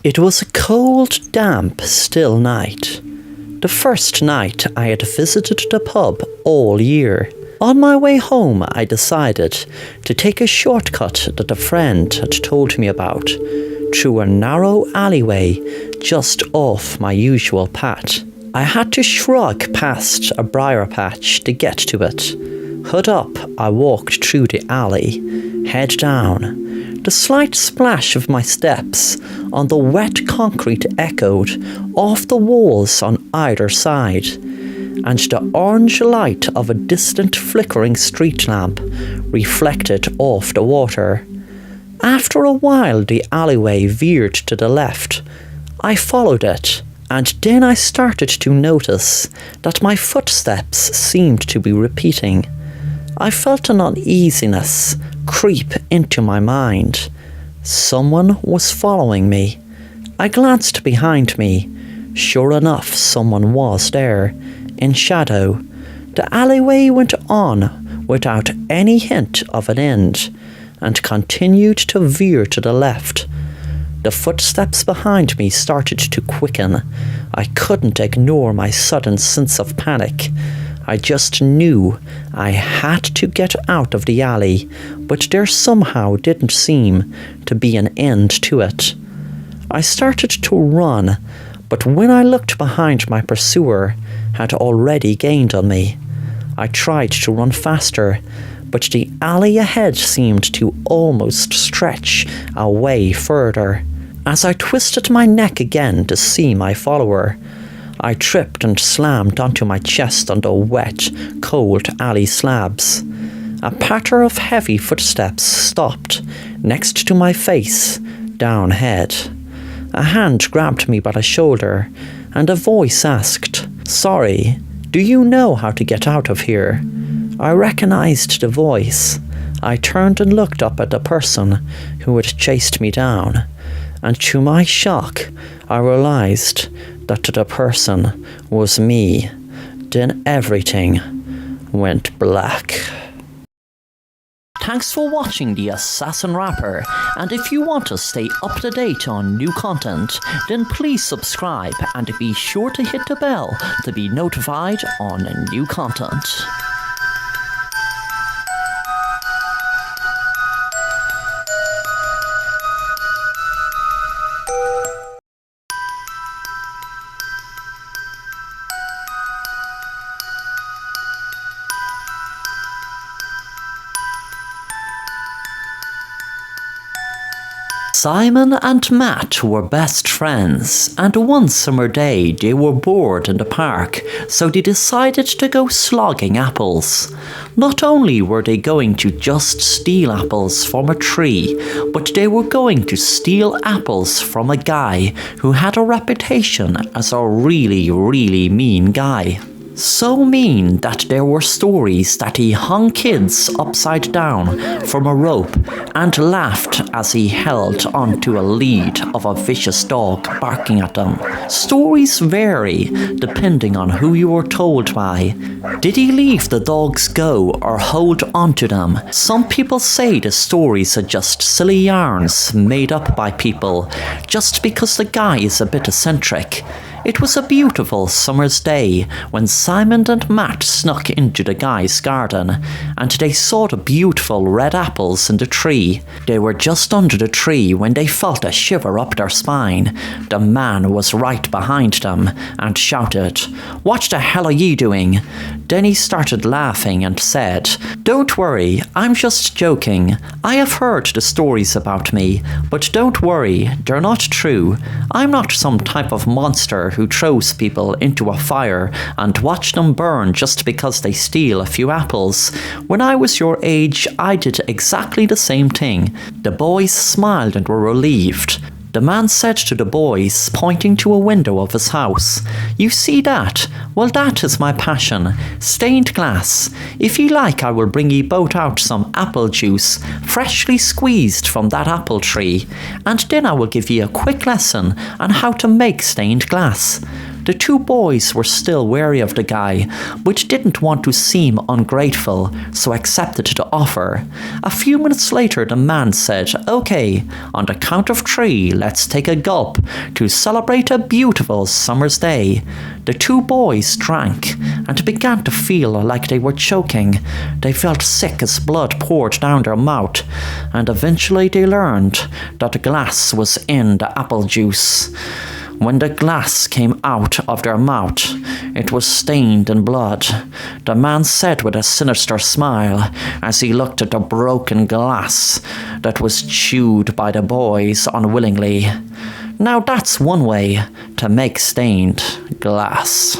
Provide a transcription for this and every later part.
It was a cold, damp, still night. The first night I had visited the pub all year. On my way home, I decided to take a shortcut that a friend had told me about through a narrow alleyway just off my usual path. I had to shrug past a briar patch to get to it. Hood up, I walked through the alley, head down. The slight splash of my steps on the wet concrete echoed off the walls on either side, and the orange light of a distant flickering street lamp reflected off the water. After a while, the alleyway veered to the left. I followed it, and then I started to notice that my footsteps seemed to be repeating. I felt an uneasiness creep into my mind. Someone was following me. I glanced behind me. Sure enough, someone was there, in shadow. The alleyway went on without any hint of an end, and continued to veer to the left. The footsteps behind me started to quicken. I couldn't ignore my sudden sense of panic. I just knew I had to get out of the alley, but there somehow didn't seem to be an end to it. I started to run, but when I looked behind, my pursuer had already gained on me. I tried to run faster, but the alley ahead seemed to almost stretch away further. As I twisted my neck again to see my follower, I tripped and slammed onto my chest on the wet, cold alley slabs. A patter of heavy footsteps stopped next to my face, down head. A hand grabbed me by the shoulder, and a voice asked, "Sorry, do you know how to get out of here?" I recognized the voice. I turned and looked up at the person who had chased me down, and to my shock, I realized that the person was me. Then everything went black. Thanks for watching The Assassin Rapper, and if you want to stay up to date on new content, then please subscribe and be sure to hit the bell to be notified on new content. Simon and Matt were best friends, and one summer day they were bored in the park, so they decided to go slogging apples. Not only were they going to just steal apples from a tree, but they were going to steal apples from a guy who had a reputation as a really mean guy. So mean that there were stories that he hung kids upside down from a rope and laughed as he held onto a lead of a vicious dog barking at them. Stories vary depending on who you were told by. Did he leave the dogs go or hold onto them? Some people say the stories are just silly yarns made up by people just because the guy is a bit eccentric. It was a beautiful summer's day when Simon and Matt snuck into the guy's garden, and they saw the beautiful red apples in the tree. They were just under the tree when they felt a shiver up their spine. The man was right behind them and shouted, "What the hell are you doing?" Then he started laughing and said, "Don't worry, I'm just joking. I have heard the stories about me, but don't worry, they're not true. I'm not some type of monster who throws people into a fire and watch them burn just because they steal a few apples. When I was your age, I did exactly the same thing." The boys smiled and were relieved. The man said to the boys, pointing to a window of his house, "You see that? Well, that is my passion, stained glass. If you like, I will bring you both out some apple juice, freshly squeezed from that apple tree, and then I will give you a quick lesson on how to make stained glass." The two boys were still wary of the guy, but didn't want to seem ungrateful, so accepted the offer. A few minutes later, the man said, "Okay, on the count of 3, let's take a gulp to celebrate a beautiful summer's day." The two boys drank and began to feel like they were choking. They felt sick as blood poured down their mouth, and eventually they learned that the glass was in the apple juice. When the glass came out of their mouth, it was stained in blood. The man said with a sinister smile as he looked at the broken glass that was chewed by the boys unwillingly. Now that's one way to make stained glass.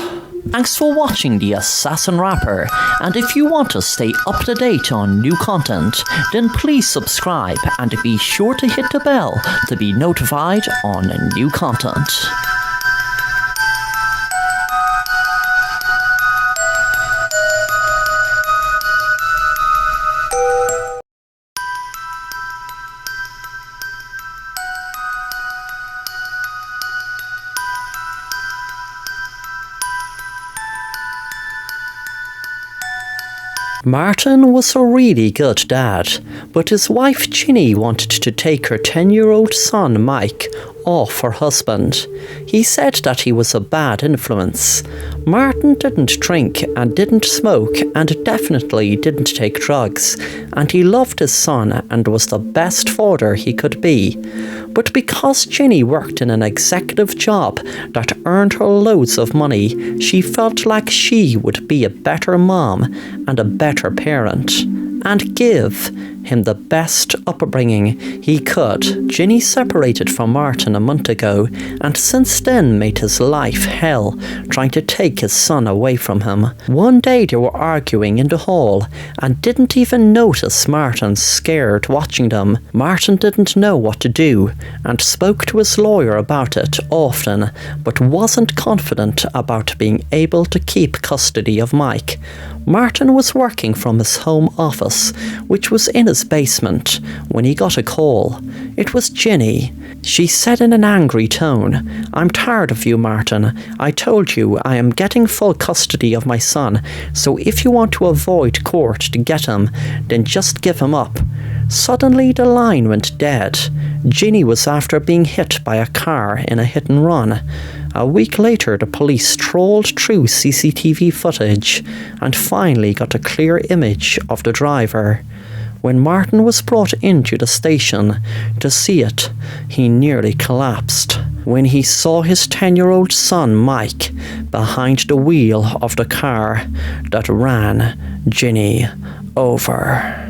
Thanks for watching The Assassin Rapper, and if you want to stay up to date on new content, then please subscribe and be sure to hit the bell to be notified on new content. Martin was a really good dad, but his wife Ginny wanted to take her 10-year-old son Mike off her husband. He said that he was a bad influence. Martin didn't drink and didn't smoke and definitely didn't take drugs, and he loved his son and was the best father he could be. But because Ginny worked in an executive job that earned her loads of money, she felt like she would be a better mom and a better parent, and give him the best upbringing he could. Ginny separated from Martin a month ago, and since then made his life hell, trying to take his son away from him. One day they were arguing in the hall, and didn't even notice Martin scared watching them. Martin didn't know what to do, and spoke to his lawyer about it often, but wasn't confident about being able to keep custody of Mike. Martin was working from his home office, which was in his basement, when he got a call. It was Ginny. She said in an angry tone, "I'm tired of you, Martin. I told you I am getting full custody of my son, so if you want to avoid court to get him, then just give him up." Suddenly the line went dead. Ginny was after being hit by a car in a hit and run. A week later, the police trawled through CCTV footage and finally got a clear image of the driver. When Martin was brought into the station to see it, he nearly collapsed when he saw his 10-year-old son Mike behind the wheel of the car that ran Ginny over.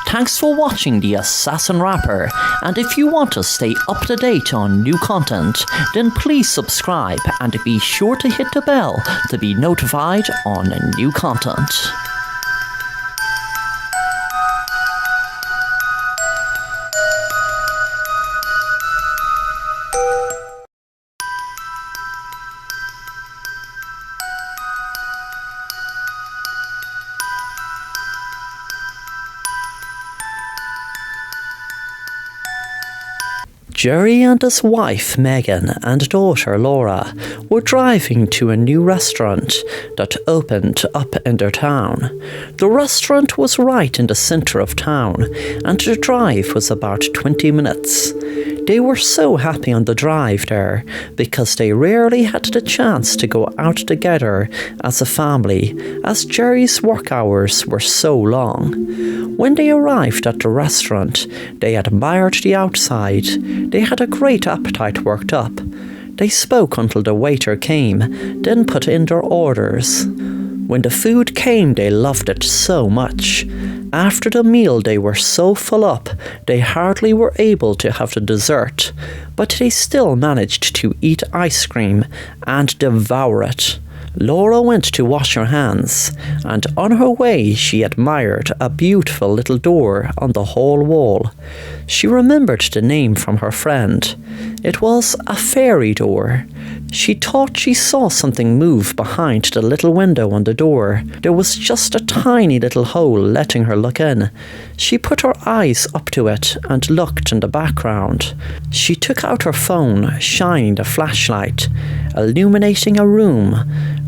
Thanks for watching The Assassin Rapper, and if you want to stay up to date on new content, then please subscribe and be sure to hit the bell to be notified on new content. Jerry and his wife Megan and daughter Laura were driving to a new restaurant that opened up in their town. The restaurant was right in the centre of town, and the drive was about 20 minutes. They were so happy on the drive there because they rarely had the chance to go out together as a family, as Jerry's work hours were so long. When they arrived at the restaurant, they admired the outside. They had a great appetite worked up. They spoke until the waiter came, then put in their orders. When the food came, they loved it so much. After the meal, they were so full up, they hardly were able to have the dessert, but they still managed to eat ice cream and devour it. Laura went to wash her hands, and on her way she admired a beautiful little door on the hall wall. She remembered the name from her friend. It was a fairy door. She thought she saw something move behind the little window on the door. There was just a tiny little hole letting her look in. She put her eyes up to it and looked in the background. She took out her phone, shining the flashlight, illuminating a room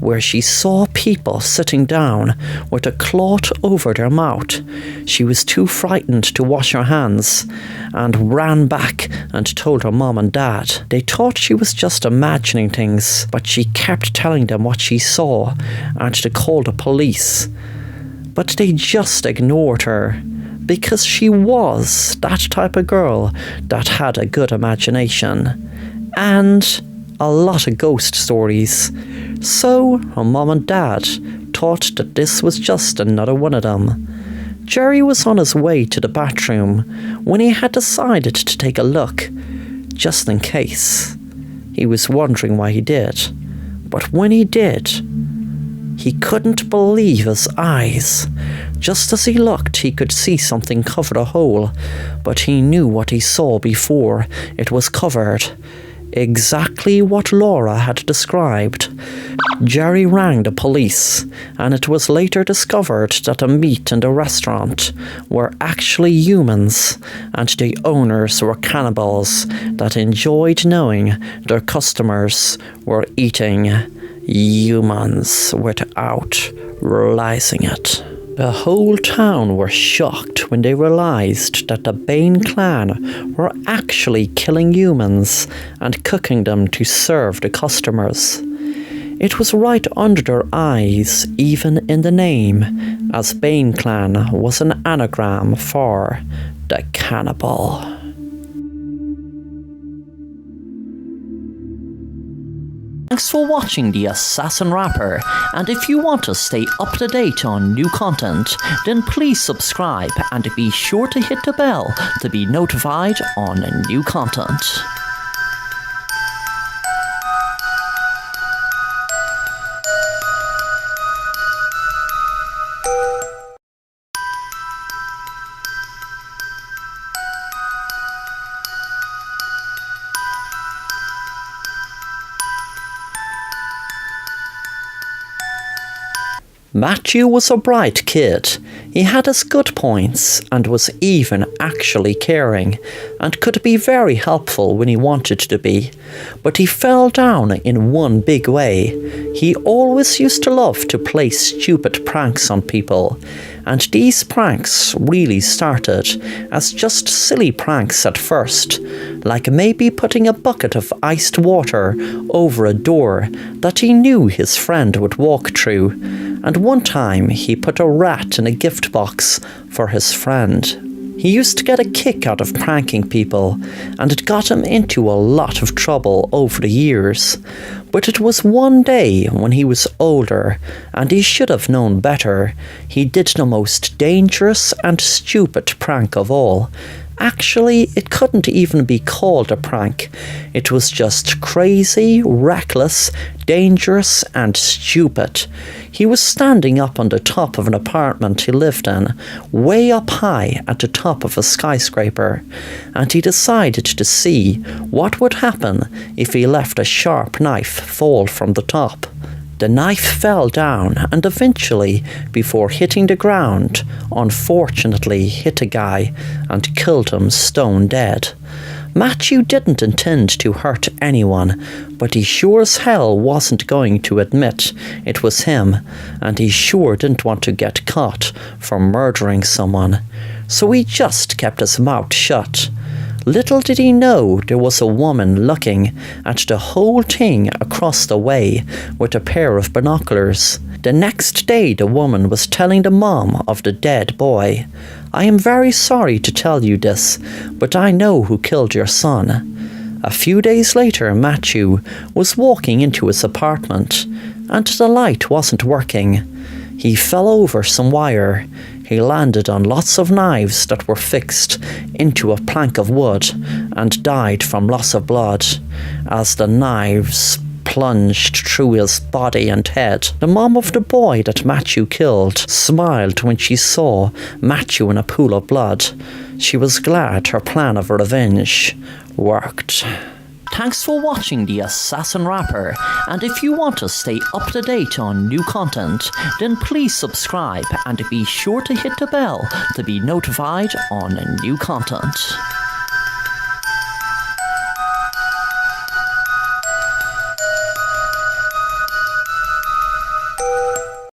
where she saw people sitting down with a cloth over their mouth. She was too frightened to wash her hands and ran back and told her mom and dad. They thought she was just imagining things, but she kept telling them what she saw and to call the police. But they just ignored her, because she was that type of girl that had a good imagination and a lot of ghost stories. So her mom and dad thought that this was just another one of them. Jerry was on his way to the bathroom when he had decided to take a look, just in case. He was wondering why he did, but when he did, he couldn't believe his eyes. Just as he looked, he could see something cover the hole, but he knew what he saw before it was covered. Exactly what Laura had described. Jerry rang the police, and it was later discovered that the meat in the restaurant were actually humans, and the owners were cannibals that enjoyed knowing their customers were eating humans without realizing it. The whole town were shocked when they realized that the Bane clan were actually killing humans and cooking them to serve the customers. It was right under their eyes, even in the name, as Bane clan was an anagram for the cannibal. Thanks for watching The Assassin Rapper, and if you want to stay up to date on new content, then please subscribe and be sure to hit the bell to be notified on new content. Matthew was a bright kid. He had his good points and was even actually caring and could be very helpful when he wanted to be. But he fell down in one big way. He always used to love to play stupid pranks on people, and these pranks really started as just silly pranks at first, like maybe putting a bucket of iced water over a door that he knew his friend would walk through, and one time he put a rat in a gift box for his friend. He used to get a kick out of pranking people, and it got him into a lot of trouble over the years. But it was one day when he was older, and he should have known better, he did the most dangerous and stupid prank of all. Actually, it couldn't even be called a prank. It was just crazy, reckless, dangerous, and stupid. He was standing up on the top of an apartment he lived in, way up high at the top of a skyscraper, and he decided to see what would happen if he left a sharp knife fall from the top. The knife fell down and eventually, before hitting the ground, unfortunately hit a guy and killed him stone dead. Matthew didn't intend to hurt anyone, but he sure as hell wasn't going to admit it was him, and he sure didn't want to get caught for murdering someone, so he just kept his mouth shut. Little did he know there was a woman looking at the whole thing across the way with a pair of binoculars. The next day the woman was telling the mom of the dead boy, "I am very sorry to tell you this, but I know who killed your son." A few days later, Matthew was walking into his apartment, and the light wasn't working. He fell over some wire. He landed on lots of knives that were fixed into a plank of wood and died from loss of blood as the knives plunged through his body and head. The mom of the boy that Matthew killed smiled when she saw Matthew in a pool of blood. She was glad her plan of revenge worked. Thanks for watching The Assassin Rapper, and if you want to stay up to date on new content, then please subscribe and be sure to hit the bell to be notified on new content.